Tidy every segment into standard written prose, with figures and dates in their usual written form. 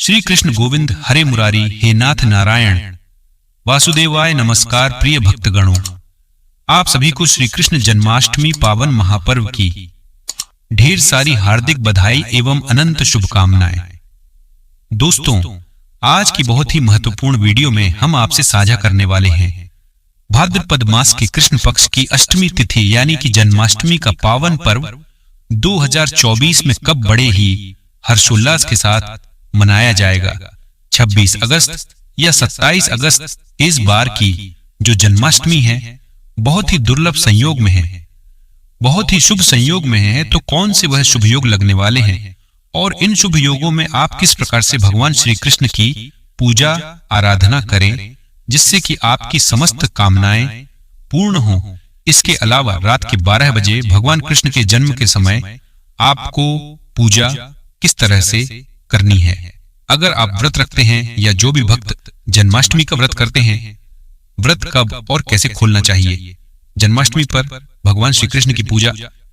श्री कृष्ण गोविंद हरे मुरारी हे नाथ नारायण वासुदेवाय नमस्कार। प्रिय भक्तगणों, आप सभी को श्री कृष्ण जन्माष्टमी पावन महापर्व की ढेर सारी हार्दिक बधाई एवं अनंत शुभकामनाएं। दोस्तों, आज की बहुत ही महत्वपूर्ण वीडियो में हम आपसे साझा करने वाले हैं भाद्रपद मास की कृष्ण पक्ष की अष्टमी तिथि यानी कि जन्माष्टमी का पावन पर्व 2024 में कब बड़े ही हर्षोल्लास के साथ मनाया जाएगा। 26 अगस्त या 27 अगस्त इस बार की जो जन्माष्टमी है बहुत ही दुर्लभ संयोग में है, बहुत ही शुभ संयोग में है। तो कौन से वह शुभ योग लगने वाले हैं और इन शुभ योगों में आप किस प्रकार से भगवान श्री कृष्ण की पूजा आराधना करें जिससे कि आपकी समस्त कामनाएं पूर्ण हो। इसके अलावा रात के 12 बजे भगवान कृष्ण के जन्म के समय आपको पूजा किस तरह से करनी है। अगर आप व्रत रखते हैं या जो भी भक्त जन्माष्टमी का व्रत करते हैं, व्रत कब और कैसे खोलना चाहिए, जन्माष्टमी पर भगवान श्री कृष्ण की पूजा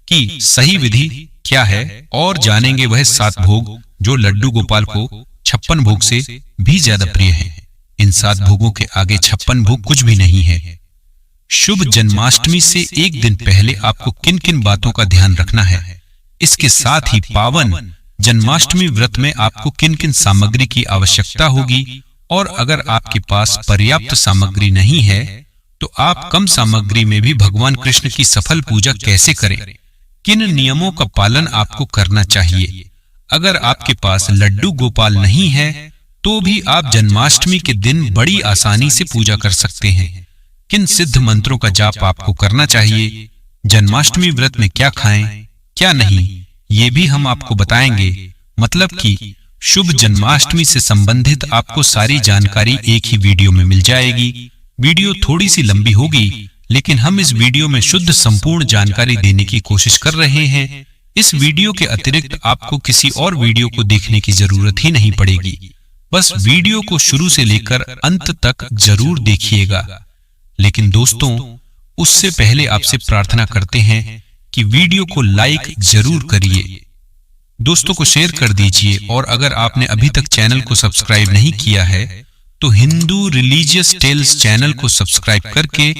की सही विधि क्या है और जानेंगे वह 7 भोग जो लड्डू गोपाल को 56 भोग से भी ज्यादा प्रिय हैं। इन 7 भोगों के आगे 56 भोग कुछ भी नहीं है। शुभ जन्माष्टमी से एक दिन पहले आपको किन किन बातों का ध्यान रखना है, इसके साथ ही पावन जन्माष्टमी व्रत में आपको किन किन सामग्री की आवश्यकता होगी और अगर आपके पास पर्याप्त सामग्री नहीं है तो आप कम सामग्री में भी भगवान कृष्ण की सफल पूजा कैसे करें, किन नियमों का पालन आपको करना चाहिए। अगर आपके पास लड्डू गोपाल नहीं है तो भी आप जन्माष्टमी के दिन बड़ी आसानी से पूजा कर सकते हैं। किन सिद्ध मंत्रों का जाप आपको करना चाहिए, जन्माष्टमी व्रत में क्या खाएं क्या नहीं, ये भी हम आपको बताएंगे। मतलब कि शुभ जन्माष्टमी से संबंधित आपको सारी जानकारी एक ही वीडियो में मिल जाएगी। वीडियो थोड़ी सी लंबी होगी लेकिन हम इस वीडियो में शुद्ध संपूर्ण जानकारी देने की कोशिश कर रहे हैं। इस वीडियो के अतिरिक्त आपको किसी और वीडियो को देखने की जरूरत ही नहीं पड़ेगी। बस वीडियो को शुरू से लेकर अंत तक जरूर देखिएगा। लेकिन दोस्तों, उससे पहले आपसे प्रार्थना करते हैं कि वीडियो को लाइक जरूर करिए, दोस्तों को शेयर कर दीजिए और अगर आपने अभी तक चैनल को सब्सक्राइब नहीं किया है तो हिंदू रिलीजियस टेल्स चैनल को सब्सक्राइब करके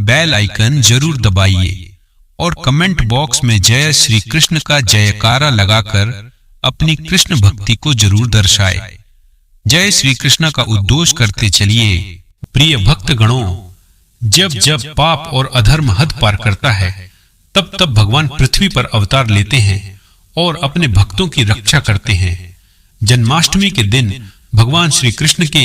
बेल आइकन जरूर दबाइए और कमेंट बॉक्स में जय श्री कृष्ण का जयकारा लगाकर अपनी कृष्ण भक्ति को जरूर दर्शाए। जय श्री कृष्ण का उद्घोष करते चलिए। प्रिय भक्तगणों, जब जब पाप और अधर्म हद पार करता है तब तब भगवान पृथ्वी पर अवतार लेते हैं और अपने भक्तों की रक्षा करते हैं। जन्माष्टमी के दिन भगवान श्री कृष्ण के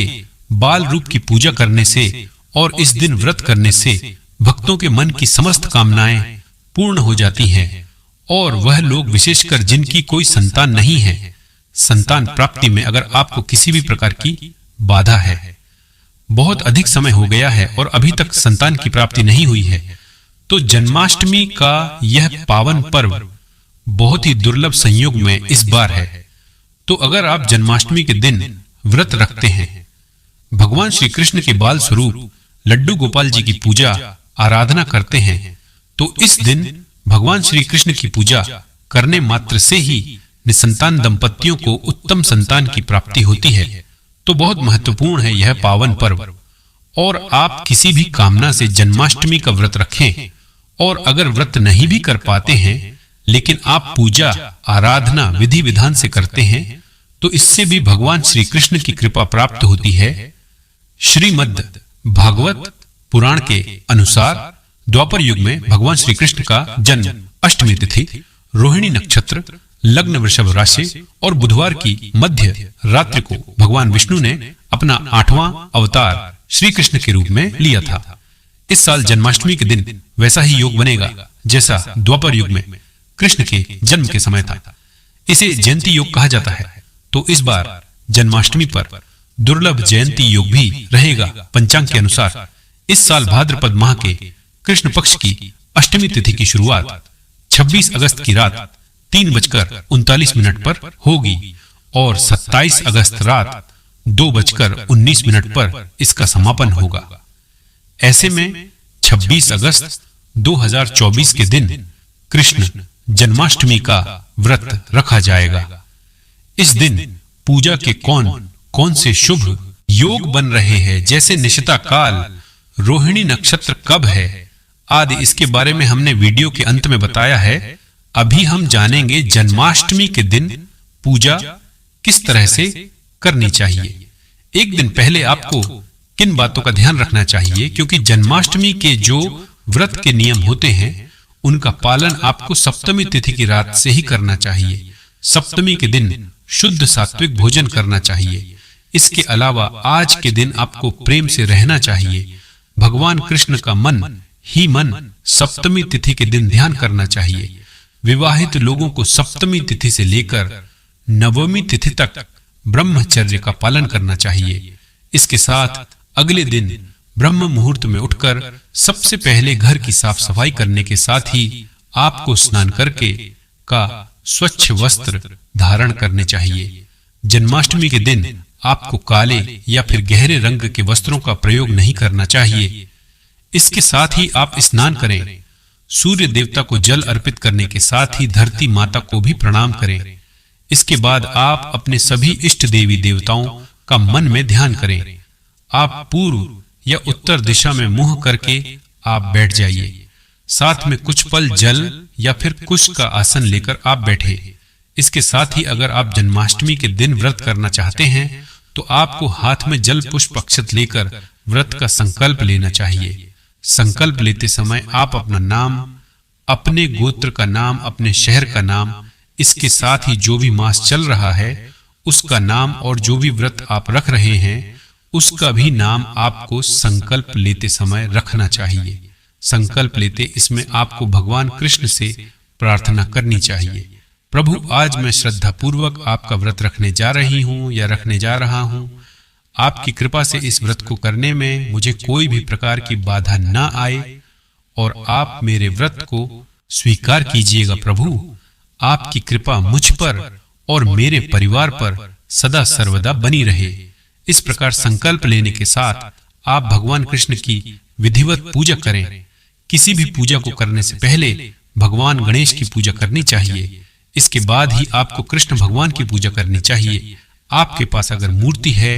बाल रूप की पूजा करने से और इस दिन व्रत करने से भक्तों के मन की समस्त कामनाएं पूर्ण हो जाती हैं और वह लोग विशेषकर जिनकी कोई संतान नहीं है, संतान प्राप्ति में अगर आपको किसी भी प्रकार की बाधा है, बहुत अधिक समय हो गया है और अभी तक संतान की प्राप्ति नहीं हुई है, तो जन्माष्टमी का यह पावन पर्व बहुत ही दुर्लभ संयोग में इस बार है। तो अगर आप जन्माष्टमी के दिन व्रत रखते हैं, भगवान श्री कृष्ण के बाल स्वरूप लड्डू गोपाल जी की पूजा आराधना करते हैं, तो इस दिन भगवान श्री कृष्ण की पूजा करने मात्र से ही निसंतान दंपतियों को उत्तम संतान की प्राप्ति होती है। तो बहुत महत्वपूर्ण है यह पावन पर्व और आप किसी भी कामना से जन्माष्टमी का व्रत रखें और अगर व्रत नहीं भी कर पाते हैं लेकिन आप पूजा आराधना विधि विधान से करते हैं तो इससे भी भगवान श्री कृष्ण की कृपा प्राप्त होती है। श्रीमद् भागवत पुराण के अनुसार द्वापर युग में भगवान श्री कृष्ण का जन्म अष्टमी तिथि, रोहिणी नक्षत्र, लग्न वृषभ राशि और बुधवार की मध्य रात्रि को भगवान विष्णु ने अपना 8वां अवतार श्री कृष्ण के रूप में लिया था। इस साल जन्माष्टमी के दिन वैसा ही योग बनेगा जैसा द्वापर युग में कृष्ण के जन्म के समय था। इसे जयंती योग कहा जाता है। तो इस बार जन्माष्टमी पर दुर्लभ जयंती योग भी रहेगा। पंचांग के अनुसार इस साल भाद्रपद माह के कृष्ण पक्ष की अष्टमी तिथि की शुरुआत 26 अगस्त की रात 3:39 पर होगी और 27 अगस्त रात 2:19 पर इसका समापन होगा। ऐसे में 26 अगस्त 2024 के दिन कृष्ण जन्माष्टमी का व्रत रखा जाएगा। इस दिन पूजा के कौन कौन से शुभ योग बन रहे हैं, जैसे निशिता काल, रोहिणी नक्षत्र कब है आदि। इसके बारे में हमने वीडियो के अंत में बताया है। अभी हम जानेंगे जन्माष्टमी के दिन पूजा किस तरह से करनी चाहिए। एक दिन पहले आपको किन बातों का ध्यान रखना चाहिए, क्योंकि जन्माष्टमी के जो व्रत के नियम होते हैं उनका पालन आपको सप्तमी तिथि की रात से ही करना चाहिए। सप्तमी के दिन शुद्ध सात्विक भोजन करना चाहिए। इसके अलावा आज के दिन आपको प्रेम से रहना चाहिए। भगवान कृष्ण का मन ही मन सप्तमी तिथि के दिन ध्यान करना चाहिए। विवाहित लोगों को सप्तमी तिथि से लेकर नवमी तिथि तक ब्रह्मचर्य का पालन करना चाहिए। इसके साथ अगले दिन ब्रह्म मुहूर्त में उठकर सबसे पहले घर की साफ सफाई करने के साथ ही आपको स्नान करके का स्वच्छ वस्त्र धारण करने चाहिए। जन्माष्टमी के दिन आपको काले या फिर गहरे रंग के वस्त्रों का प्रयोग नहीं करना चाहिए। इसके साथ ही आप स्नान करें। सूर्य देवता को जल अर्पित करने के साथ ही धरती माता को भी प्रणाम करें। इसके बाद आप अपने सभी इष्ट देवी देवताओं का मन में ध्यान करें। आप पूर्व या उत्तर दिशा में मुंह करके आप बैठ जाइए। साथ में कुछ पल जल या फिर कुश का आसन लेकर आप बैठे। इसके साथ ही अगर आप जन्माष्टमी के दिन व्रत करना चाहते हैं तो आपको हाथ में जल पुष्प अक्षत लेकर व्रत का संकल्प लेना चाहिए। संकल्प लेते समय आप अपना नाम, अपने गोत्र का नाम, अपने शहर का नाम, इसके साथ ही जो भी मास चल रहा है उसका नाम और जो भी व्रत आप रख रहे हैं उसका भी नाम आपको संकल्प लेते समय रखना चाहिए। संकल्प लेते इसमें आपको भगवान कृष्ण से प्रार्थना करनी चाहिए, प्रभु आज मैं श्रद्धा पूर्वक आपका व्रत रखने जा रही हूँ या रखने जा रहा हूँ। आपकी कृपा से इस व्रत को करने में मुझे कोई भी प्रकार की बाधा न आए और आप मेरे व्रत को स्वीकार कीजिएगा। प्रभु आपकी कृपा मुझ पर और मेरे परिवार पर सदा सर्वदा बनी रहे। इस प्रकार संकल्प लेने के साथ आप भगवान कृष्ण की विधिवत पूजा करें। किसी भी पूजा को करने से पहले भगवान गणेश की पूजा करनी चाहिए। इसके बाद ही आपको कृष्ण भगवान की पूजा करनी चाहिए। आपके पास अगर मूर्ति है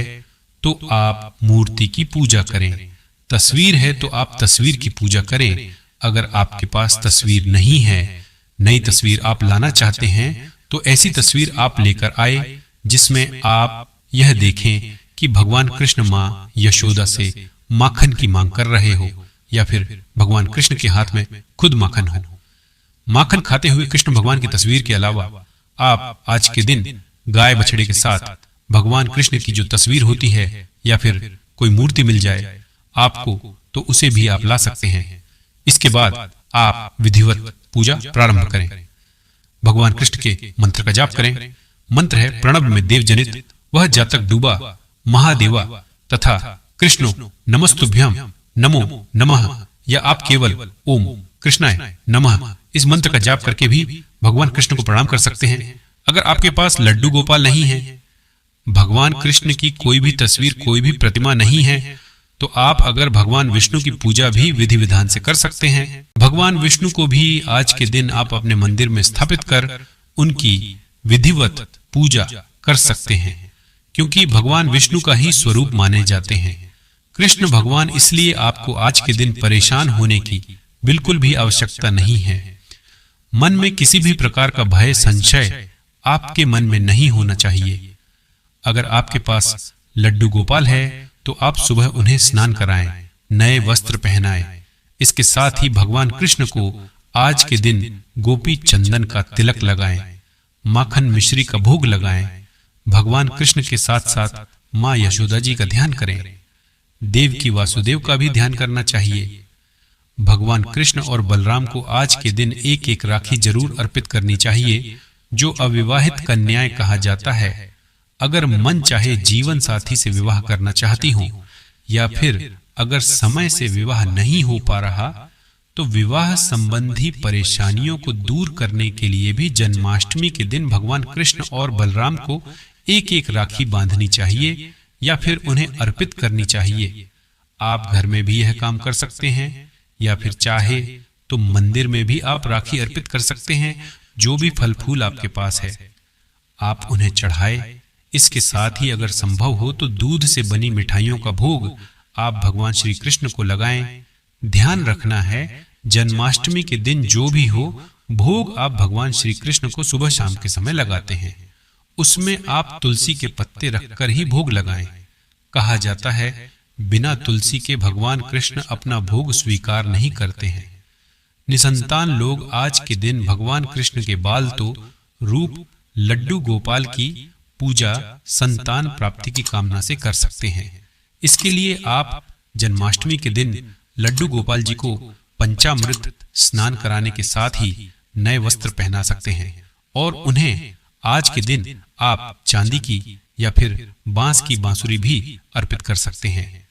तो आप मूर्ति की पूजा करें। तस्वीर है तो आप तस्वीर की पूजा करें। अगर आपके पास तस्वीर नहीं है, नई तस्वीर आप लाना चाहते हैं तो ऐसी तस्वीर आप लेकर आए जिसमें आप यह देखें कि भगवान कृष्ण माँ यशोदा से माखन की मांग कर रहे हो या फिर भगवान कृष्ण के हाथ में खुद माखन हो। माखन खाते हुए कृष्ण भगवान की तस्वीर के अलावा आप आज के दिन गाय बछड़े के साथ भगवान कृष्ण की जो तस्वीर होती है या फिर कोई मूर्ति मिल जाए आपको तो उसे भी आप ला सकते हैं। इसके बाद आप विधिवत पूजा प्रारंभ करें। भगवान कृष्ण के मंत्र का जाप करें। मंत्र है प्रणव में देव जनित वह जातक डूबा महादेवा तथा कृष्णो नमस्तुभ्यम नमो नमः, या आप केवल ओम कृष्णाय नमः इस मंत्र का जाप करके भी भगवान कृष्ण को प्रणाम कर सकते हैं। अगर आपके पास लड्डू गोपाल नहीं है, भगवान कृष्ण की कोई भी तस्वीर, कोई भी प्रतिमा नहीं है, तो आप अगर भगवान विष्णु की पूजा भी विधि विधान से कर सकते हैं। भगवान विष्णु को भी आज के दिन आप अपने मंदिर में स्थापित कर उनकी विधिवत पूजा कर सकते हैं, क्योंकि भगवान विष्णु का ही स्वरूप माने जाते हैं। कृष्ण भगवान, इसलिए आपको आज के दिन परेशान होने की बिल्कुल भी आवश्यकता नहीं है। मन में किसी भी प्रकार का भय, संशय आपके मन में नहीं होना चाहिए। अगर आपके पास लड्डू गोपाल है तो आप सुबह उन्हें स्नान कराएं, नए वस्त्र पहनाएं। इसके साथ ही भगवान कृष्ण को आज के दिन गोपी चंदन का तिलक लगाएं, माखन मिश्री का भोग लगाएं। भगवान कृष्ण के साथ साथ माँ यशोदा जी का ध्यान करें। देव की वासुदेव का भी ध्यान करना चाहिए। भगवान कृष्ण और बलराम को आज के दिन एक एक राखी जरूर अर्पित करनी चाहिए। जो अविवाहित कन्याएं कहा जाता है, अगर मन चाहे जीवन साथी से विवाह करना चाहती हो या फिर अगर समय से विवाह नहीं हो पा रहा तो विवाह संबंधी परेशानियों को दूर करने के लिए भी जन्माष्टमी के दिन भगवान कृष्ण और बलराम को एक एक राखी बांधनी चाहिए या फिर उन्हें अर्पित करनी चाहिए। आप घर में भी यह काम कर सकते हैं या फिर चाहे तो मंदिर में भी आप राखी अर्पित कर सकते हैं। जो भी फल फूल आपके पास है आप उन्हें चढ़ाए। इसके साथ ही अगर संभव हो तो दूध से बनी मिठाइयों का भोग आप भगवान श्री कृष्ण को लगाएं। ध्यान रखना है, जन्माष्टमी के दिन जो भी हो, भोग आप भगवान श्री कृष्ण को सुबह शाम के समय लगाते हैं, उसमें आप तुलसी के पत्ते रखकर ही भोग लगाएं। कहा जाता है बिना तुलसी के भगवान कृष्ण अपना भोग स्वीकार नहीं करते हैं। निसंतान लोग आज के दिन भगवान कृष्ण के बाल तो रूप लड्डू गोपाल की पूजा संतान प्राप्ति की कामना से कर सकते हैं। इसके लिए आप जन्माष्टमी के दिन लड्डू गोपाल जी को पंचामृत स्नान कराने के साथ ही नए वस्त्र पहना सकते हैं और उन्हें आज के दिन आप चांदी की या फिर बांस की बांसुरी भी अर्पित कर सकते हैं।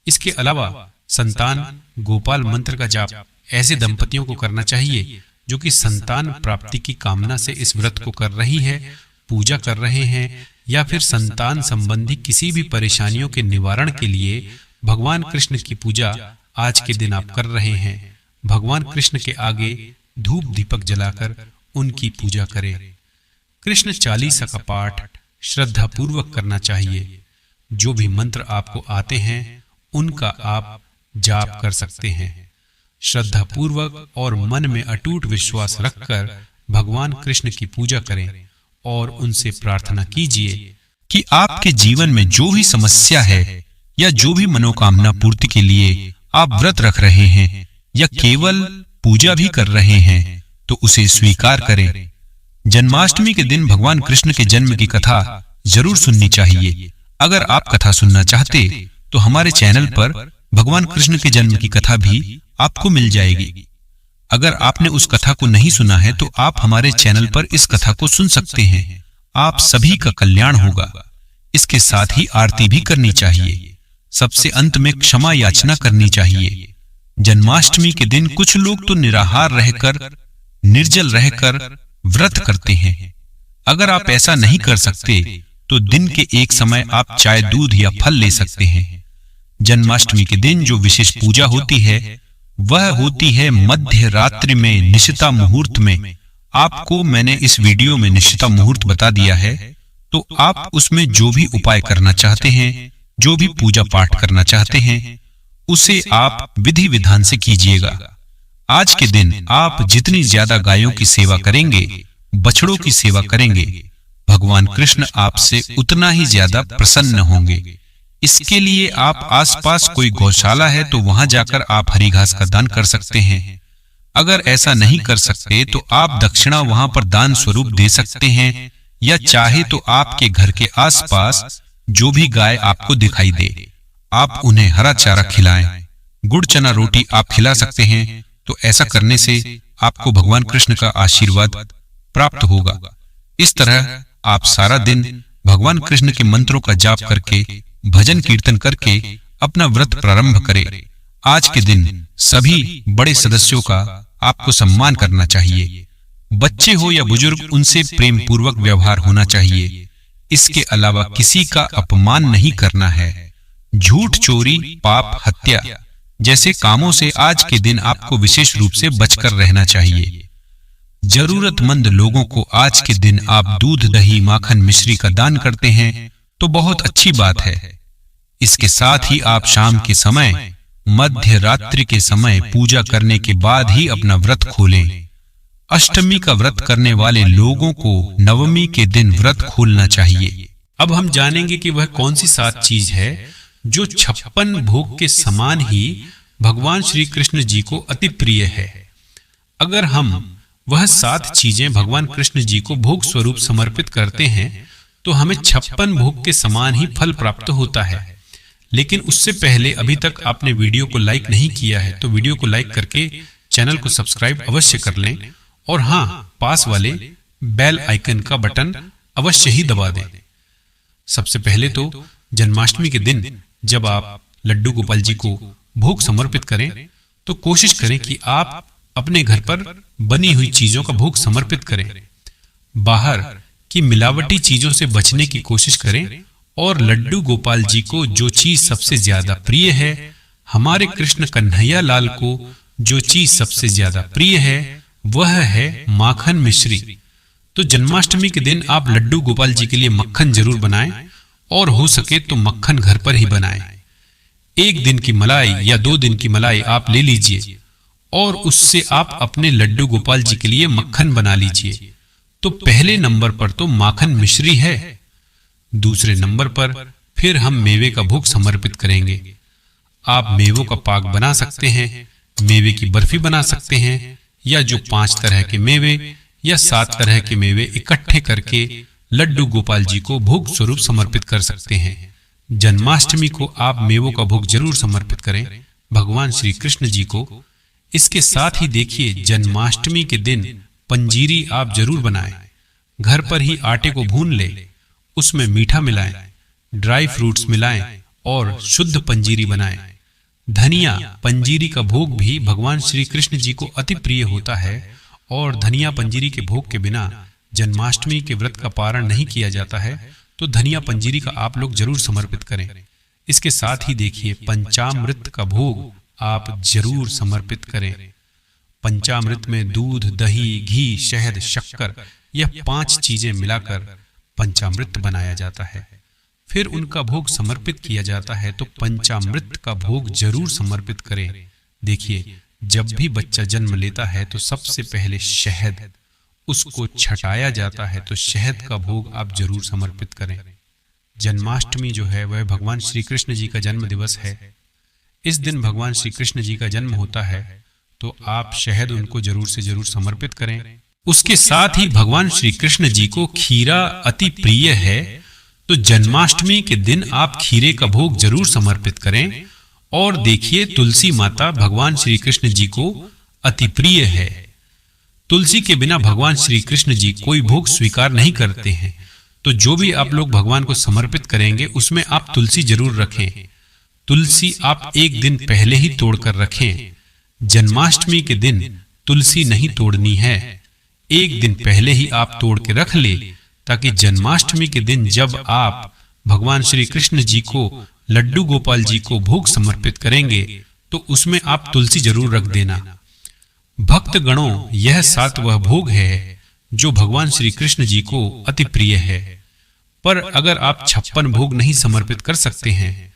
इसके अलावा संतान गोपाल मंत्र का जाप ऐसे दंपतियों को करना चाहिए जो कि संतान प्राप्ति की कामना से इस व्रत को कर रही है, पूजा कर रहे हैं, या फिर संतान संबंधी किसी भी परेशानियों के निवारण के लिए भगवान कृष्ण की पूजा आज के दिन आप कर रहे हैं। भगवान कृष्ण के आगे धूप दीपक जलाकर उनकी पूजा करें। कृष्ण चालीसा का पाठ श्रद्धा पूर्वक करना चाहिए। जो भी मंत्र आपको आते हैं उनका आप जाप कर सकते हैं। श्रद्धा पूर्वक और मन में अटूट विश्वास रखकर भगवान कृष्ण की पूजा करें और उनसे प्रार्थना कीजिए कि आपके जीवन में जो भी समस्या है या जो भी मनोकामना पूर्ति के लिए आप व्रत रख रहे हैं या केवल पूजा भी कर रहे हैं तो उसे स्वीकार करें। जन्माष्टमी के दिन भगवान कृष्ण के जन्म की कथा जरूर सुननी चाहिए। अगर आप कथा सुनना चाहते तो हमारे चैनल पर भगवान कृष्ण के जन्म की कथा भी आपको मिल जाएगी। अगर आपने उस कथा को नहीं सुना है तो आप हमारे चैनल पर इस कथा को सुन सकते हैं। आप सभी का कल्याण होगा। इसके साथ ही आरती भी करनी चाहिए। सबसे अंत में क्षमा याचना करनी चाहिए। जन्माष्टमी के दिन कुछ लोग तो निराहार रहकर, निर्जल रहकर व्रत करते हैं। अगर आप ऐसा नहीं कर सकते तो दिन के एक समय आप चाय, दूध या फल ले सकते हैं। जन्माष्टमी के दिन जो विशेष पूजा होती है वह होती है मध्य रात्रि में निशिता मुहूर्त में। आपको मैंने इस वीडियो में निशिता मुहूर्त बता दिया है, तो आप उसमें जो भी उपाय करना चाहते हैं, जो भी पूजा पाठ करना चाहते हैं, उसे आप विधि विधान से कीजिएगा। आज के दिन आप जितनी ज्यादा गायों की सेवा करेंगे, बछड़ों की सेवा करेंगे, भगवान कृष्ण आपसे उतना ही ज्यादा प्रसन्न होंगे। इसके लिए आप आसपास कोई गौशाला है तो वहां जाकर आप हरी घास का दान कर सकते हैं। अगर ऐसा नहीं कर सकते तो आप दक्षिणा वहां पर दान स्वरूप दे सकते हैं, या चाहे तो आपके घर के आसपास जो भी गाय आपको दिखाई दे आप उन्हें हरा चारा खिलाएं। गुड़ चना रोटी आप खिला सकते हैं। तो ऐसा करने से आपको भगवान कृष्ण का आशीर्वाद प्राप्त होगा। इस तरह आप सारा दिन भगवान कृष्ण के मंत्रों का जाप करके, भजन कीर्तन करके अपना व्रत प्रारंभ करें। आज के दिन सभी बड़े सदस्यों का आपको सम्मान करना चाहिए। बच्चे हो या बुजुर्ग, उनसे प्रेम पूर्वक व्यवहार होना चाहिए। इसके अलावा किसी का अपमान नहीं करना है। झूठ, चोरी, पाप, हत्या जैसे कामों से आज के दिन आपको विशेष रूप से बचकर रहना चाहिए। जरूरतमंद लोगों को आज के दिन आप दूध, दही, माखन, मिश्री का दान करते हैं तो बहुत अच्छी बात है। इसके साथ ही आप शाम के समय, मध्य रात्रि के समय पूजा करने के बाद ही अपना व्रत खोलें। अष्टमी का व्रत करने वाले लोगों को नवमी के दिन व्रत खोलना चाहिए। अब हम जानेंगे कि वह कौन सी 7 चीज है जो 56 भोग के समान ही भगवान श्री कृष्ण जी को अति प्रिय है। अगर हम वह 7 चीजें भगवान कृष्ण जी को भोग स्वरूप समर्पित करते हैं तो हमें 56 भोग के समान ही फल प्राप्त होता है। लेकिन उससे पहले अभी तक आपने वीडियो को लाइक नहीं किया है तो वीडियो को लाइक करके चैनल को सब्सक्राइब अवश्य कर लें और हाँ, पास वाले बेल आइकन का बटन अवश्य ही दबा दें। सबसे पहले तो जन्माष्टमी के दिन जब आप लड्डू गोपाल जी को भोग समर्पित करें तो कोशिश करें कि आप अपने घर पर बनी हुई चीजों का भोग समर्पित करें। बाहर की मिलावटी चीजों से बचने की कोशिश करें और लड्डू गोपाल जी को जो चीज सबसे ज्यादा प्रिय है, हमारे कृष्ण कन्हैया लाल को जो चीज सबसे ज्यादा प्रिय है वह है माखन मिश्री। तो जन्माष्टमी के दिन आप लड्डू गोपाल जी के लिए मक्खन जरूर बनाएं और हो सके तो मक्खन घर पर ही बनाएं। 1 दिन की मलाई या 2 दिन की मलाई आप ले लीजिए और उससे आप अपने लड्डू गोपाल जी के लिए मक्खन बना लीजिए। तो पहले नंबर पर तो माखन मिश्री है, दूसरे नंबर पर फिर हम मेवे का भोग समर्पित करेंगे। आप मेवों का पाक बना सकते हैं, मेवे की बर्फी बना सकते हैं, या जो 5 तरह के मेवे या 7 तरह के मेवे इकट्ठे करके लड्डू गोपाल जी को भोग स्वरूप समर्पित कर सकते हैं। जन्माष्टमी को आप मेवों का भोग जरूर समर्पित करें भगवान श्री कृष्ण जी को। इसके साथ ही देखिए, जन्माष्टमी के दिन पंजीरी आप जरूर बनाएं। घर पर ही आटे को भून ले, उसमें मीठा मिलाएं, ड्राई फ्रूट्स मिलाएं और शुद्ध पंजीरी बनाएं। धनिया पंजीरी का भोग भी भगवान श्री कृष्ण जी को अति प्रिय होता है और धनिया पंजीरी के भोग के बिना जन्माष्टमी के व्रत का पारण नहीं किया जाता है। तो धनिया पंजीरी का आप लोग जरूर समर्पित करें। इसके साथ ही देखिए, पंचामृत का भोग आप जरूर समर्पित करें। पंचामृत में दूध, दही, घी, शहद, शक्कर यह 5 चीजें मिलाकर पंचामृत बनाया जाता है। फिर उनका भोग समर्पित किया जाता है। तो पंचामृत का भोग जरूर समर्पित करें। देखिए, जब भी बच्चा जन्म लेता है तो सबसे पहले शहद उसको छटाया जाता है, तो शहद का भोग आप जरूर समर्पित करें। जन्माष्टमी जो है वह भगवान श्री कृष्ण जी का जन्म दिवस है। इस दिन भगवान श्री कृष्ण जी का जन्म होता है, तो आप शहद उनको जरूर से जरूर समर्पित करें। उसके साथ ही भगवान श्री कृष्ण जी को खीरा अति प्रिय है, तो जन्माष्टमी के दिन आप खीरे का भोग जरूर समर्पित करें। और देखिए, तुलसी माता भगवान श्री कृष्ण जी को अति प्रिय है। तुलसी के बिना भगवान श्री कृष्ण जी कोई भोग स्वीकार नहीं करते हैं। तो जो भी आप लोग भगवान को समर्पित करेंगे उसमें आप तुलसी जरूर रखें। तुलसी आप 1 दिन पहले ही तोड़कर रखें। जन्माष्टमी के दिन तुलसी नहीं तोड़नी है, 1 दिन पहले ही आप तोड़ के रख ले, ताकि जन्माष्टमी के दिन जब आप भगवान श्री कृष्ण जी को लड्डू गोपाल जी को भोग समर्पित करेंगे तो उसमें आप तुलसी जरूर रख देना। भक्त गणों, यह 7 वह भोग है जो भगवान श्री कृष्ण जी को अति प्रिय है। पर अगर आप 56 भोग नहीं समर्पित कर सकते हैं,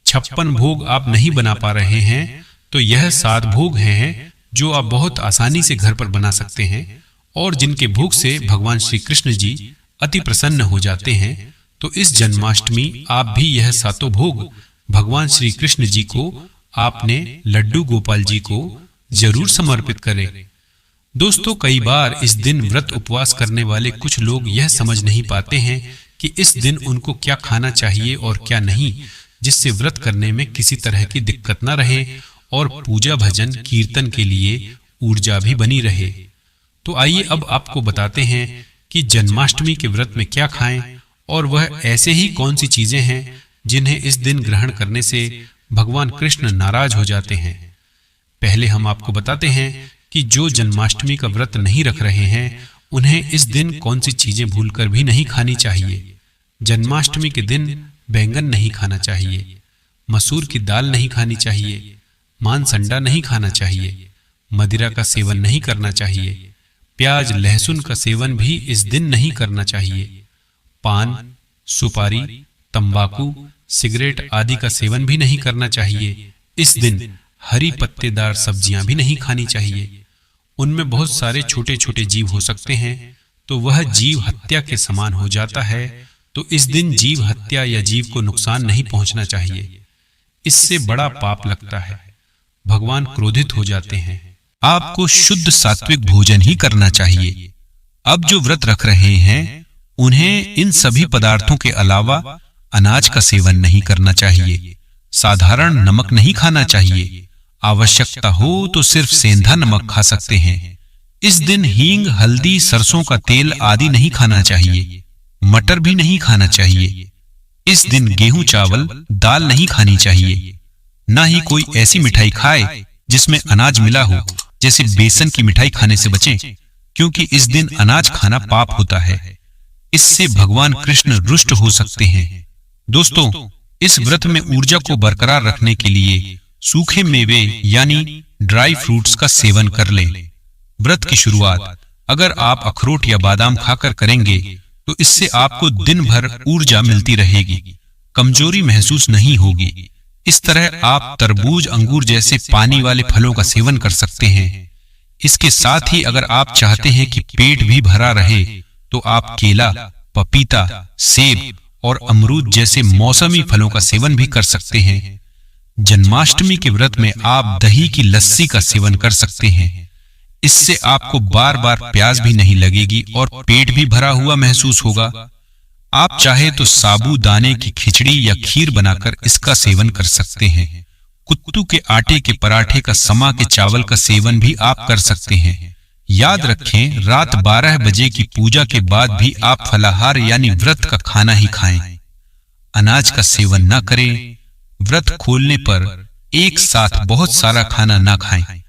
56 भोग आप नहीं बना पा रहे हैं, तो यह 7 भोग हैं जो आप बहुत आसानी से घर पर बना सकते हैं और जिनके भोग से भगवान श्री कृष्ण जी अति प्रसन्न हो जाते हैं। तो इस जन्माष्टमी आप भी यह 7 भोग भगवान श्री कृष्ण जी को आपने लड्डू गोपाल जी को जरूर समर्पित करें। दोस्तों, कई बार इस दिन व्रत उपवास करने वाले कुछ लोग यह समझ नहीं पाते हैं कि इस दिन उनको क्या खाना चाहिए और क्या नहीं, जिससे व्रत करने में किसी तरह की दिक्कत न रहे और पूजा भजन कीर्तन के लिए ऊर्जा भी बनी रहे। तो आइए अब आपको बताते हैं कि जन्माष्टमी के व्रत में क्या खाएं और वह ऐसे ही कौन सी चीजें हैं जिन्हें इस दिन ग्रहण करने से भगवान कृष्ण नाराज हो जाते हैं। पहले हम आपको बताते हैं कि जो जन्माष्टमी का व्रत नहीं रख रहे हैं उन्हें इस दिन कौन सी चीजें भूलकर भी नहीं खानी चाहिए। जन्माष्टमी के दिन बैंगन नहीं खाना चाहिए, मसूर की दाल नहीं खानी चाहिए, मांस अंडा नहीं खाना चाहिए, मदिरा का सेवन नहीं करना चाहिए, प्याज लहसुन का सेवन भी इस दिन नहीं करना चाहिए, पान, सुपारी, तंबाकू, सिगरेट आदि का सेवन भी नहीं करना चाहिए। इस दिन हरी पत्तेदार सब्जियां भी नहीं खानी चाहिए। उनमें बहुत सारे छोटे छोटे जीव हो सकते हैं, तो वह जीव हत्या के समान हो जाता है। तो इस दिन जीव हत्या या जीव को नुकसान नहीं पहुंचना चाहिए, इससे बड़ा पाप लगता है, भगवान क्रोधित हो जाते हैं। आपको शुद्ध सात्विक भोजन ही करना चाहिए। अब जो व्रत रख रहे हैं उन्हें इन सभी पदार्थों के अलावा अनाज का सेवन नहीं करना चाहिए, साधारण नमक नहीं खाना चाहिए, आवश्यकता हो तो सिर्फ सेंधा नमक खा सकते हैं। इस दिन हींग, हल्दी, सरसों का तेल आदि नहीं खाना चाहिए, मटर भी नहीं खाना चाहिए। इस दिन गेहूं, चावल, दाल नहीं खानी चाहिए। ना ही कोई ऐसी मिठाई खाए जिसमें अनाज मिला हो, जैसे बेसन की मिठाई खाने से बचें, क्योंकि इस दिन अनाज खाना पाप होता है। इससे भगवान कृष्ण रुष्ट हो सकते हैं। दोस्तों, इस व्रत में ऊर्जा को बरकरार रखने के लिए सूखे मेवे यानी ड्राई फ्रूट्स का सेवन कर लें। व्रत की शुरुआत अगर आप अखरोट या बादाम खाकर करेंगे तो इससे आपको दिन भर ऊर्जा मिलती रहेगी, कमजोरी महसूस नहीं होगी। इस तरह आप तरबूज, अंगूर जैसे पानी वाले फलों का सेवन कर सकते हैं। इसके साथ ही अगर आप चाहते हैं कि पेट भी भरा रहे तो आप केला, पपीता, सेब और अमरूद जैसे मौसमी फलों का सेवन भी कर सकते हैं। जन्माष्टमी के व्रत में आप दही की लस्सी का सेवन कर सकते हैं। इससे आपको बार बार प्यास भी नहीं लगेगी और पेट भी भरा हुआ महसूस होगा। आप चाहे तो साबूदाने की खिचड़ी या खीर बनाकर इसका सेवन कर सकते हैं। कुत्तू के आटे के पराठे का, समा के चावल का सेवन भी आप कर सकते हैं। याद रखें, रात 12 बजे की पूजा के बाद भी आप फलाहार यानी व्रत का खाना ही खाएं। अनाज का सेवन न करें। व्रत खोलने पर एक साथ बहुत सारा खाना ना खाएं।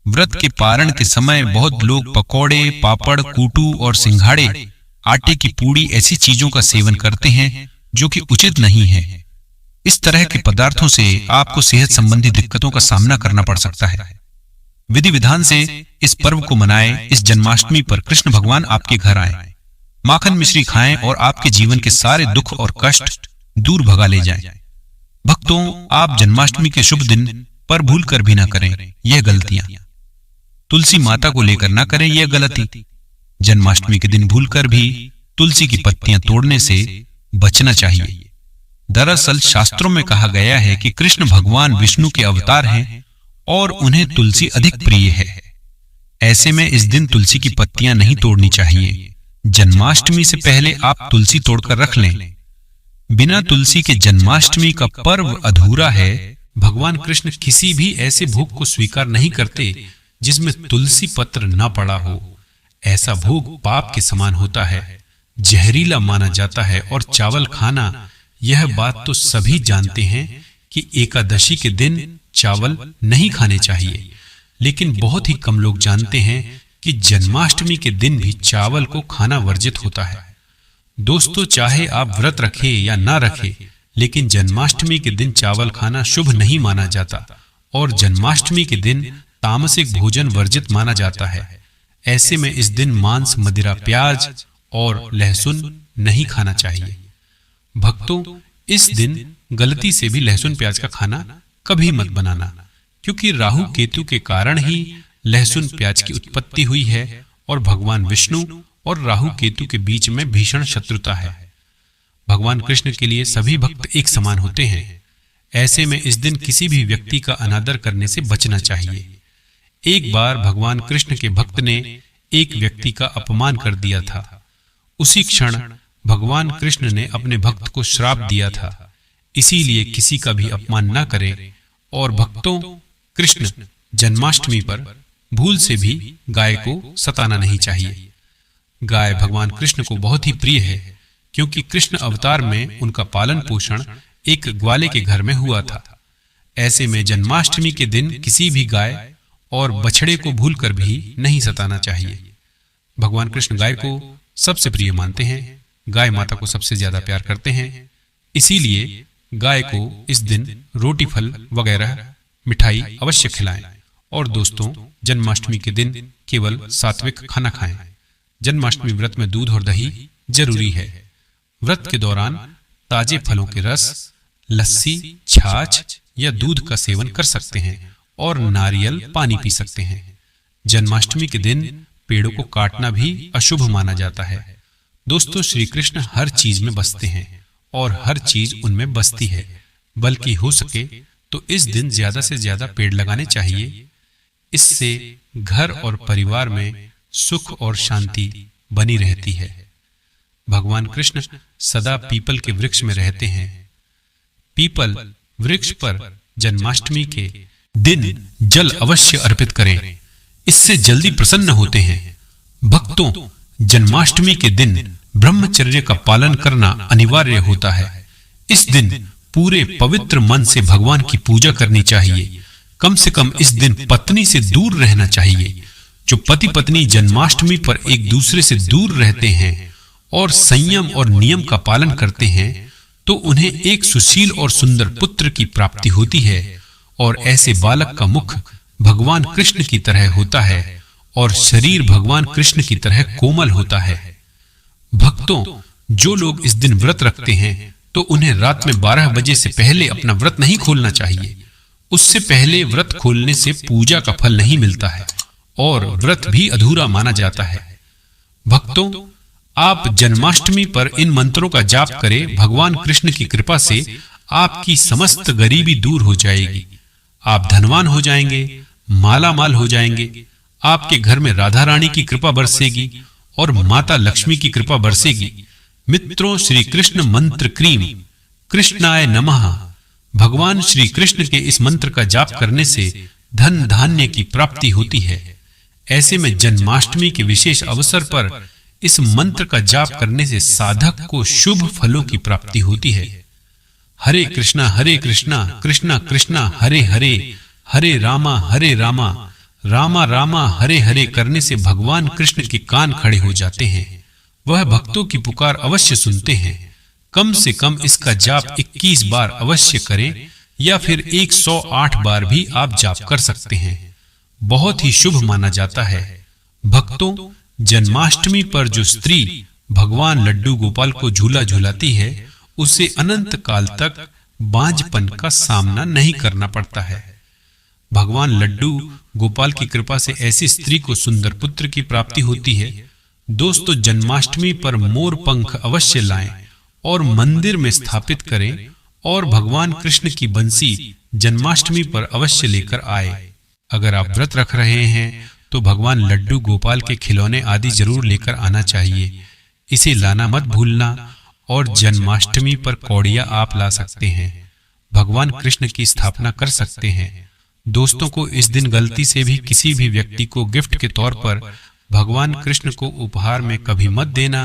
व्रत के पारण के समय बहुत लोग पकौड़े, पापड़, कूटू और सिंघाड़े, आटे की पूड़ी ऐसी चीजों का सेवन करते हैं जो कि उचित नहीं है। इस तरह के पदार्थों से आपको सेहत संबंधी दिक्कतों का सामना करना पड़ सकता है। विधि विधान से इस पर्व को मनाएं। इस जन्माष्टमी पर कृष्ण भगवान आपके घर आए, माखन मिश्री खाएं और आपके जीवन के सारे दुख और कष्ट दूर भगा ले जाएं। भक्तों, आप जन्माष्टमी के शुभ दिन पर भूल कर भी ना करें यह गलतियां। तुलसी माता को लेकर ना करें यह गलती। जन्माष्टमी के दिन भूलकर भी तुलसी की पत्तियां तोड़ने से बचना चाहिए। दरअसल शास्त्रों में कहा गया है कि कृष्ण भगवान विष्णु के अवतार हैं और उन्हें तुलसी अधिक प्रिय है। ऐसे में इस दिन तुलसी की पत्तियां नहीं तोड़नी चाहिए। जन्माष्टमी से पहले आप तुलसी तोड़कर रख लें। बिना तुलसी के जन्माष्टमी का पर्व अधूरा है। भगवान कृष्ण किसी भी ऐसे भोग को स्वीकार नहीं करते जिसमें तुलसी पत्र न पड़ा हो। ऐसा भोग पाप के समान होता है, जहरीला माना जाता है और चावल खाना, यह बात तो सभी जानते हैं कि एकादशी के दिन चावल नहीं खाने चाहिए, लेकिन बहुत ही कम लोग जानते हैं कि जन्माष्टमी के दिन भी चावल को खाना वर्जित होता है। दोस्तों, चाहे आप व्रत रखें या ना रखें, लेकिन जन्माष्टमी के दिन चावल खाना शुभ नहीं माना जाता और जन्माष्टमी के दिन तामसिक भोजन वर्जित माना जाता है। ऐसे में इस दिन मांस, मदिरा, प्याज और लहसुन नहीं खाना चाहिए। भक्तों, इस दिन गलती से भी लहसुन प्याज का खाना कभी मत बनाना, क्योंकि राहु केतु के कारण ही लहसुन प्याज की उत्पत्ति हुई है और भगवान विष्णु और राहु केतु के बीच में भीषण शत्रुता है। भगवान कृष्ण के लिए सभी भक्त एक समान होते हैं। ऐसे में इस दिन किसी भी व्यक्ति का अनादर करने से बचना चाहिए। एक बार भगवान कृष्ण के भक्त ने एक व्यक्ति का अपमान कर दिया था। उसी क्षण भगवान कृष्ण ने अपने भक्त को श्राप दिया था। इसीलिए किसी का भी अपमान न करें। और भक्तों, कृष्ण जन्माष्टमी पर भूल से भी गाय को सताना नहीं चाहिए। गाय भगवान कृष्ण को बहुत ही प्रिय है, क्योंकि कृष्ण अवतार में उनका पालन पोषण एक ग्वाले के घर में हुआ था। ऐसे में जन्माष्टमी के दिन किसी भी गाय और बछड़े को भूलकर भी नहीं सताना चाहिए। भगवान कृष्ण गाय को सबसे प्रिय मानते हैं, गाय माता को सबसे ज्यादा प्यार करते हैं। इसीलिए गाय को इस दिन रोटी, फल वगैरह मिठाई अवश्य खिलाएं। और दोस्तों, जन्माष्टमी के दिन केवल सात्विक खाना खाएं। जन्माष्टमी व्रत में दूध और दही जरूरी है। व्रत के दौरान ताजे फलों के रस, लस्सी, छाछ या दूध का सेवन कर सकते हैं और नारियल पानी पी सकते हैं। जन्माष्टमी के दिन पेड़ों को काटना भी अशुभ माना जाता है। दोस्तों, श्री कृष्ण हर चीज में बसते हैं और हर चीज उनमें बसती है। बल्कि हो सके तो इस दिन ज्यादा से ज्यादा पेड़ लगाने चाहिए। इससे घर और परिवार में सुख और शांति बनी रहती है। भगवान कृष्ण सदा पीपल के वृक्ष में रहते हैं। पीपल वृक्ष पर जन्माष्टमी के दिन जल अवश्य अर्पित करें, इससे जल्दी प्रसन्न होते हैं। भक्तों, जन्माष्टमी के दिन ब्रह्मचर्य का पालन करना अनिवार्य होता है। इस दिन पूरे पवित्र मन से भगवान की पूजा करनी चाहिए। कम से कम इस दिन पत्नी से दूर रहना चाहिए। जो पति पत्नी जन्माष्टमी पर एक दूसरे से दूर रहते हैं और संयम और नियम का पालन करते हैं, तो उन्हें एक सुशील और सुंदर पुत्र की प्राप्ति होती है और ऐसे बालक का मुख भगवान कृष्ण की तरह होता है और शरीर भगवान कृष्ण की तरह कोमल होता है। भक्तों, जो लोग इस दिन व्रत रखते हैं तो उन्हें रात में 12 बजे से पहले अपना व्रत नहीं खोलना चाहिए। उससे पहले व्रत खोलने से पूजा का फल नहीं मिलता है और व्रत भी अधूरा माना जाता है। भक्तों, आप जन्माष्टमी पर इन मंत्रों का जाप करें। भगवान कृष्ण की कृपा से आपकी समस्त गरीबी दूर हो जाएगी, आप धनवान हो जाएंगे, माला माल हो जाएंगे, आपके घर में राधा रानी की कृपा बरसेगी और माता लक्ष्मी की कृपा बरसेगी। मित्रों, श्री कृष्ण मंत्र क्रीम कृष्णाय नमः, भगवान श्री कृष्ण के इस मंत्र का जाप करने से धन धान्य की प्राप्ति होती है। ऐसे में जन्माष्टमी के विशेष अवसर पर इस मंत्र का जाप करने से साधक को शुभ फलों की प्राप्ति होती है। हरे कृष्णा कृष्णा कृष्णा हरे हरे, हरे रामा रामा रामा हरे हरे करने से भगवान कृष्ण के कान खड़े हो जाते हैं। वह भक्तों की पुकार अवश्य सुनते हैं। कम से कम इसका जाप 21 बार अवश्य करें या फिर 108 बार भी आप जाप कर सकते हैं। बहुत ही शुभ माना जाता है। भक्तों, जन्माष्टमी पर जो स्त्री भगवान लड्डू गोपाल को झूला झूलाती है उसे अनंत काल तक बांझपन का सामना नहीं करना पड़ता है। भगवान लड्डू गोपाल की कृपा से ऐसी स्त्री को सुंदर पुत्र की प्राप्ति होती है। दोस्तों, जन्माष्टमी पर मोर पंख अवश्य लाएं और मंदिर में स्थापित करें और भगवान कृष्ण की बंसी जन्माष्टमी पर अवश्य लेकर आए। अगर आप व्रत रख रहे हैं तो भगवान लड्डू गोपाल के खिलौने आदि जरूर लेकर आना चाहिए। इसे लाना मत भूलना। और जन्माष्टमी पर कौड़िया आप ला सकते हैं, भगवान कृष्ण की स्थापना कर सकते हैं। दोस्तों को इस दिन गलती से भी किसी भी व्यक्ति को गिफ्ट के तौर पर भगवान कृष्ण को उपहार में कभी मत देना।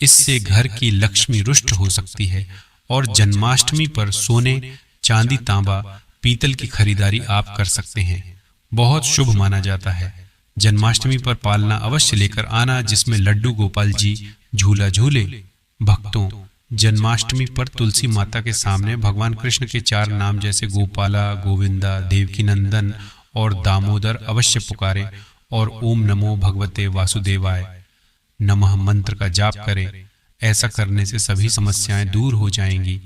इससे घर की लक्ष्मी रुष्ट हो सकती है। और जन्माष्टमी पर सोने, चांदी, तांबा, पीतल की खरीदारी आप कर सकते हैं। बहुत शुभ माना जाता है। जन्माष्टमी पर पालना अवश्य लेकर आना जिसमें लड्डू गोपाल जी झूला झूले। भक्तों, जन्माष्टमी पर तुलसी माता के सामने भगवान कृष्ण के 4 नाम जैसे गोपाला, गोविंदा, देवकी नंदन और दामोदर अवश्य पुकारें और ओम नमो भगवते वासुदेवाय नमः मंत्र का जाप करें। ऐसा करने से सभी समस्याएं दूर हो जाएंगी।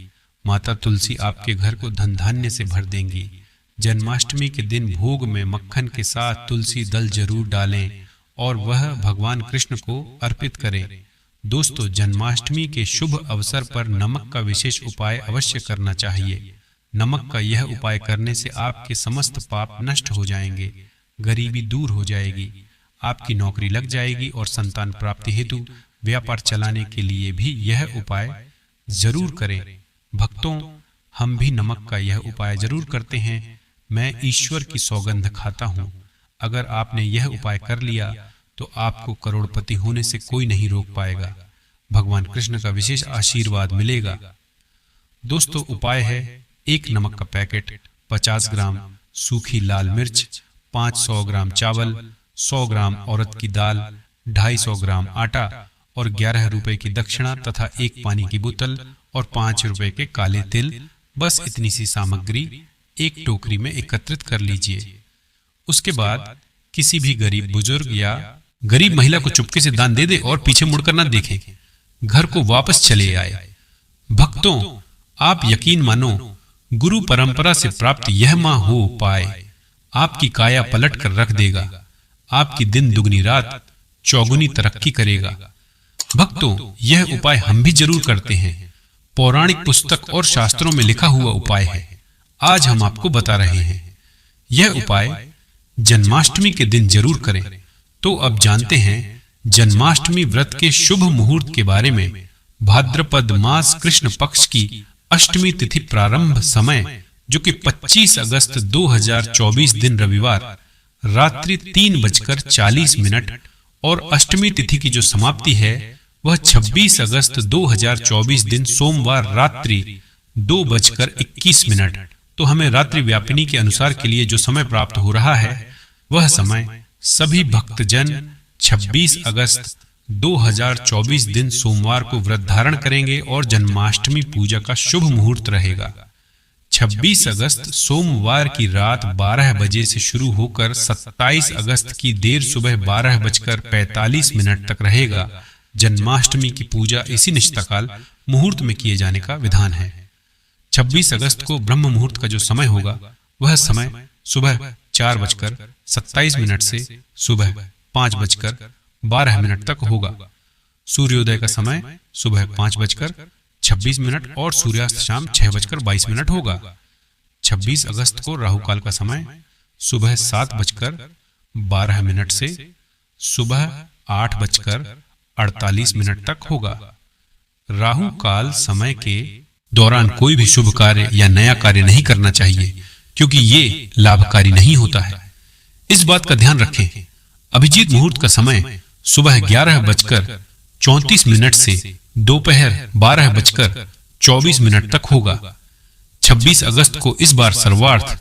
माता तुलसी आपके घर को धन धान्य से भर देंगी। जन्माष्टमी के दिन भोग में मक्खन के साथ तुलसी दल जरूर डालें और वह भगवान कृष्ण को अर्पित करें। दोस्तों, जन्माष्टमी के शुभ अवसर पर नमक का विशेष उपाय अवश्य करना चाहिए। नमक का यह उपाय करने से आपके समस्त पाप नष्ट हो जाएंगे, गरीबी दूर हो जाएगी, आपकी नौकरी लग जाएगी और संतान प्राप्ति हेतु व्यापार चलाने के लिए भी यह उपाय जरूर करें। भक्तों, हम भी नमक का यह उपाय जरूर करते हैं। मैं ईश्वर की सौगंध खाता हूँ, अगर आपने यह उपाय कर लिया तो आपको करोड़पति होने से कोई नहीं रोक पाएगा। भगवान कृष्ण का विशेष आशीर्वाद मिलेगा। दोस्तों, उपाय है 1 नमक का पैकेट, 50 ग्राम सूखी लाल मिर्च, 500 ग्राम चावल, 100 ग्राम औरत की दाल, 250 ग्राम आटा और 11 रुपए की दक्षिणा तथा 1 पानी की बोतल और 5 रुपए के काले तिल। बस इतनी सी सामग्री एक टोकरी में एकत्रित कर लीजिए। उसके बाद किसी भी गरीब बुजुर्ग या गरीब महिला को चुपके से दान दे दे और पीछे मुड़कर न देखें, घर को वापस चले आए। भक्तों, आप यकीन मानो, गुरु परंपरा से प्राप्त यह मां हो पाए आपकी काया पलट कर रख देगा, आपकी दिन दुगनी रात चौगुनी तरक्की करेगा। भक्तों, यह उपाय हम भी जरूर करते हैं। पौराणिक पुस्तक और शास्त्रों में लिखा हुआ उपाय है, आज हम आपको बता रहे हैं। यह उपाय जन्माष्टमी के दिन जरूर करें। तो अब जानते हैं जन्माष्टमी व्रत के शुभ मुहूर्त के बारे में। भाद्रपद मास कृष्ण पक्ष की अष्टमी तिथि प्रारंभ समय जो कि 25 अगस्त 2024 दिन रविवार रात्रि 3:40 और अष्टमी तिथि की जो समाप्ति है वह 26 अगस्त 2024 दिन सोमवार रात्रि 2:21। तो हमें रात्रि व्यापिनी के अनुसार के लिए जो समय प्राप्त हो रहा है वह समय सभी भक्तजन 26 अगस्त 2024 दिन सोमवार को व्रत धारण करेंगे और जन्माष्टमी पूजा का शुभ मुहूर्त रहेगा। 26 अगस्त सोमवार की रात 12 बजे से शुरू होकर 27 अगस्त की देर सुबह 12:45 तक रहेगा। जन्माष्टमी की पूजा इसी निश्चितकाल मुहूर्त में किए जाने का विधान है। 26 अगस्त को ब्रह्म मुहूर्त का जो समय होगा वह समय सुबह 4:27 से सुबह 5:12 तक होगा। सूर्योदय का समय सुबह 5:26 और सूर्यास्त शाम 6:22 होगा। 26 अगस्त को राहु काल का समय सुबह 7:12 से सुबह 8:48 तक होगा। राहु काल समय के दौरान कोई भी शुभ कार्य या नया कार्य नहीं करना चाहिए, क्योंकि ये लाभकारी नहीं होता है। इस बात का ध्यान रखें। अभिजीत मुहूर्त का समय सुबह 11:34 से दोपहर 12:24 तक होगा। 26 अगस्त को इस बार सर्वार्थ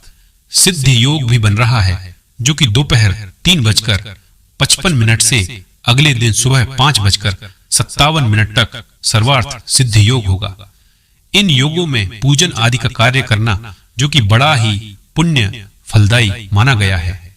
सिद्ध योग भी बन रहा है, जो कि दोपहर 3:55 से अगले दिन सुबह 5:57 तक सर्वार्थ सिद्ध योग होगा। इन योगों में पूजन आदि का कार्य करना जो कि बड़ा ही पुण्य फलदायी माना गया है।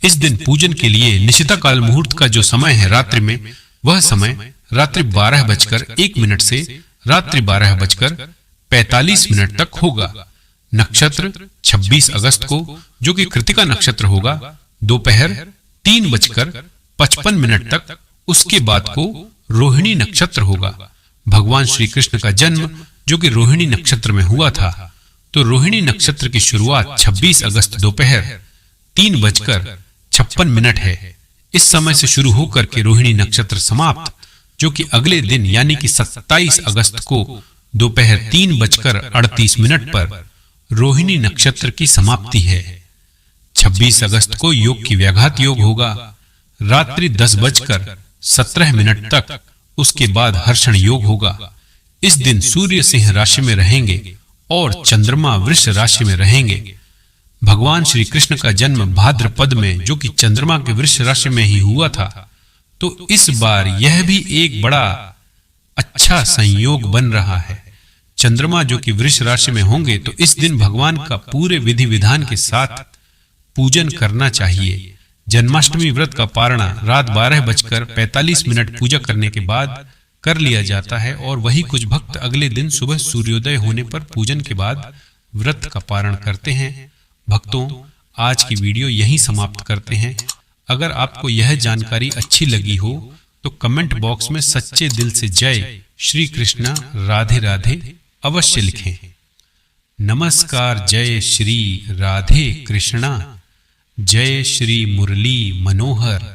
इस दिन पूजन के लिए निशिता मुहूर्त का जो समय है रात्रि में, वह समय रात्रि 12:01 से रात्रि 12:45 तक होगा। नक्षत्र 26 अगस्त को जो कि कृतिका नक्षत्र होगा दोपहर 3:55 तक, उसके बाद को रोहिणी नक्षत्र होगा। भगवान श्री कृष्ण का जन्म जो कि रोहिणी नक्षत्र में हुआ था, तो रोहिणी नक्षत्र की शुरुआत 26 अगस्त दोपहर 3:56 है। इस समय से शुरू होकर के रोहिणी नक्षत्र समाप्त, जो कि अगले दिन यानी कि 27 अगस्त को दोपहर 3:38 पर रोहिणी नक्षत्र की समाप्ति है। 26 अगस्त को योग की व्याघात योग होगा रात्रि 10:17 तक। उसके बाद हर्षण योग होगा। इस दिन सूर्य सिंह राशि में रहेंगे और चंद्रमा वृष राशि में रहेंगे। भगवान श्री कृष्ण का जन्म भाद्रपद में जो कि चंद्रमा के वृष राशि में ही हुआ था, तो इस बार यह भी एक बड़ा अच्छा संयोग बन रहा है। चंद्रमा जो कि वृष राशि में होंगे, तो इस दिन भगवान का पूरे विधि विधान के साथ पूजन करना चाहिए। जन्माष्टमी व्रत का पारणा रात 12:45 पूजा करने के बाद कर लिया जाता है, और वही कुछ भक्त अगले दिन सुबह सूर्योदय होने पर पूजन के बाद व्रत का पारण करते हैं। भक्तों, आज की वीडियो यहीं समाप्त करते हैं। अगर आपको यह जानकारी अच्छी लगी हो तो कमेंट बॉक्स में सच्चे दिल से जय श्री कृष्णा राधे राधे अवश्य लिखें। नमस्कार। जय श्री राधे कृष्णा। जय श्री मुरली मनोहर।